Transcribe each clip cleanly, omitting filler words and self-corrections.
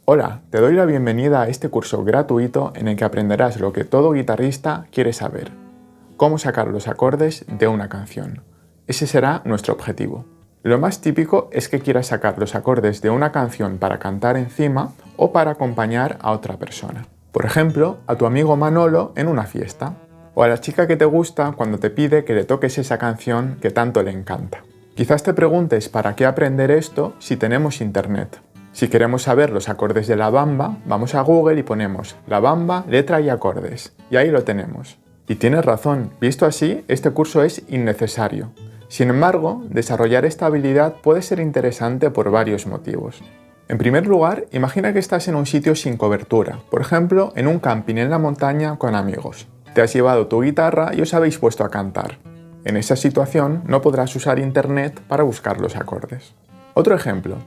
Hola, te doy la bienvenida a este curso gratuito en el que aprenderás lo que todo guitarrista quiere saber: cómo sacar los acordes de una canción. Ese será nuestro objetivo. Lo más típico es que quieras sacar los acordes de una canción para cantar encima o para acompañar a otra persona. Por ejemplo, a tu amigo Manolo en una fiesta, o a la chica que te gusta cuando te pide que le toques esa canción que tanto le encanta. Quizás te preguntes para qué aprender esto si tenemos internet. Si queremos saber los acordes de la bamba, vamos a Google y ponemos la bamba, letra y acordes. Y ahí lo tenemos. Y tienes razón, visto así, este curso es innecesario. Sin embargo, desarrollar esta habilidad puede ser interesante por varios motivos. En primer lugar, imagina que estás en un sitio sin cobertura, por ejemplo, en un camping en la montaña con amigos. Te has llevado tu guitarra y os habéis puesto a cantar. En esa situación no podrás usar internet para buscar los acordes. Otro ejemplo.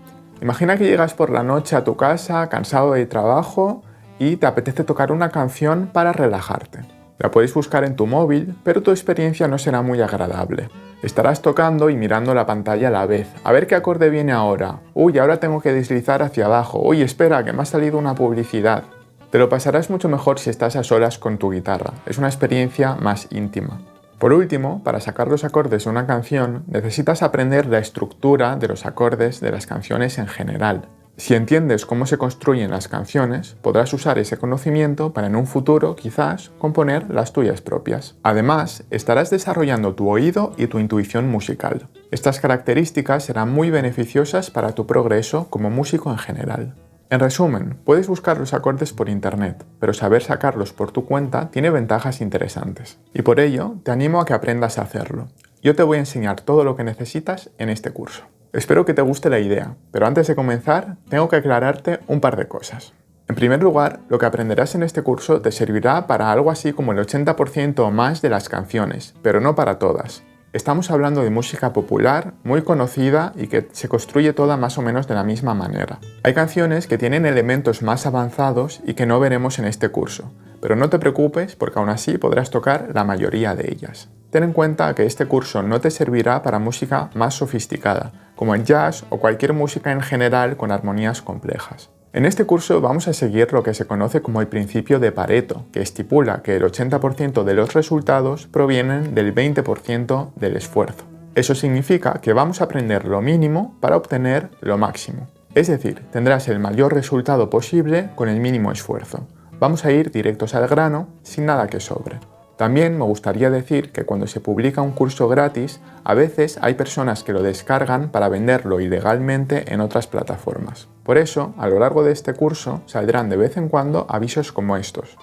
Imagina que llegas por la noche a tu casa, cansado de trabajo, y te apetece tocar una canción para relajarte. La puedes buscar en tu móvil, pero tu experiencia no será muy agradable. Estarás tocando y mirando la pantalla a la vez, a ver qué acorde viene ahora. Uy, ahora tengo que deslizar hacia abajo. Uy, espera, que me ha salido una publicidad. Te lo pasarás mucho mejor si estás a solas con tu guitarra. Es una experiencia más íntima. Por último, para sacar los acordes de una canción, necesitas aprender la estructura de los acordes de las canciones en general. Si entiendes cómo se construyen las canciones, podrás usar ese conocimiento para en un futuro, quizás, componer las tuyas propias. Además, estarás desarrollando tu oído y tu intuición musical. Estas características serán muy beneficiosas para tu progreso como músico en general. En resumen, puedes buscar los acordes por internet, pero saber sacarlos por tu cuenta tiene ventajas interesantes. Y por ello, te animo a que aprendas a hacerlo. Yo te voy a enseñar todo lo que necesitas en este curso. Espero que te guste la idea, pero antes de comenzar, tengo que aclararte un par de cosas. En primer lugar, lo que aprenderás en este curso te servirá para algo así como el 80% o más de las canciones, pero no para todas. Estamos hablando de música popular, muy conocida y que se construye toda más o menos de la misma manera. Hay canciones que tienen elementos más avanzados y que no veremos en este curso, pero no te preocupes porque aún así podrás tocar la mayoría de ellas. Ten en cuenta que este curso no te servirá para música más sofisticada, como el jazz o cualquier música en general con armonías complejas. En este curso vamos a seguir lo que se conoce como el principio de Pareto, que estipula que el 80% de los resultados provienen del 20% del esfuerzo. Eso significa que vamos a aprender lo mínimo para obtener lo máximo. Es decir, tendrás el mayor resultado posible con el mínimo esfuerzo. Vamos a ir directos al grano, sin nada que sobre. También me gustaría decir que cuando se publica un curso gratis, a veces hay personas que lo descargan para venderlo ilegalmente en otras plataformas. Por eso, a lo largo de este curso, saldrán de vez en cuando avisos como estos.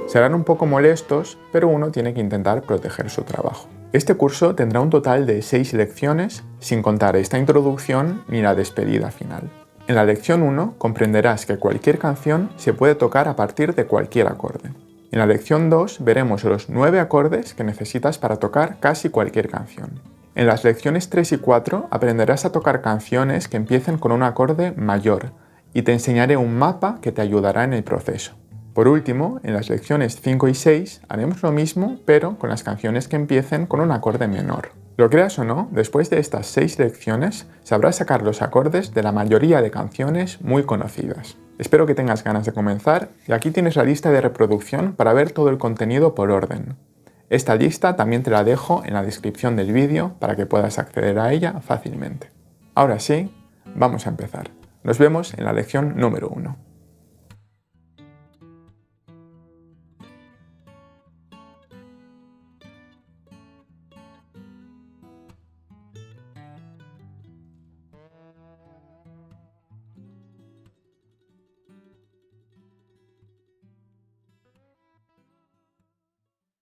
Serán un poco molestos, pero uno tiene que intentar proteger su trabajo. Este curso tendrá un total de 6 lecciones, sin contar esta introducción ni la despedida final. En la lección 1 comprenderás que cualquier canción se puede tocar a partir de cualquier acorde. En la lección 2 veremos los 9 acordes que necesitas para tocar casi cualquier canción. En las lecciones 3 y 4 aprenderás a tocar canciones que empiecen con un acorde mayor y te enseñaré un mapa que te ayudará en el proceso. Por último, en las lecciones 5 y 6 haremos lo mismo, pero con las canciones que empiecen con un acorde menor. Lo creas o no, después de estas 6 lecciones sabrás sacar los acordes de la mayoría de canciones muy conocidas. Espero que tengas ganas de comenzar y aquí tienes la lista de reproducción para ver todo el contenido por orden. Esta lista también te la dejo en la descripción del vídeo para que puedas acceder a ella fácilmente. Ahora sí, vamos a empezar. Nos vemos en la lección número 1.